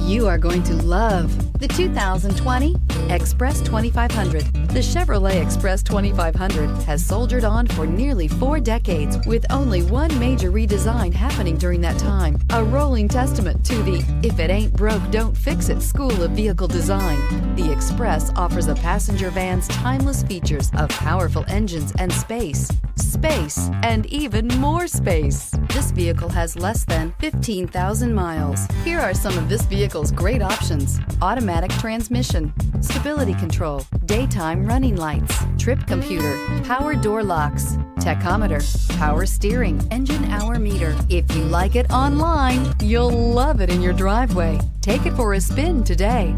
You are going to love the 2020 Express 2500. The Chevrolet Express 2500 has soldiered on for nearly 4 decades with only one major redesign happening during that time. A rolling testament to the "if it ain't broke, don't fix it" school of vehicle design. The Express offers a passenger van's timeless features of powerful engines and space, and even more space. This vehicle has less than 15,000 miles. Here are some of this vehicle's great options: automatic transmission, stability control, daytime running lights, trip computer, power door locks, tachometer, power steering, engine hour meter. If you like it online, you'll love it in your driveway. Take it for a spin today.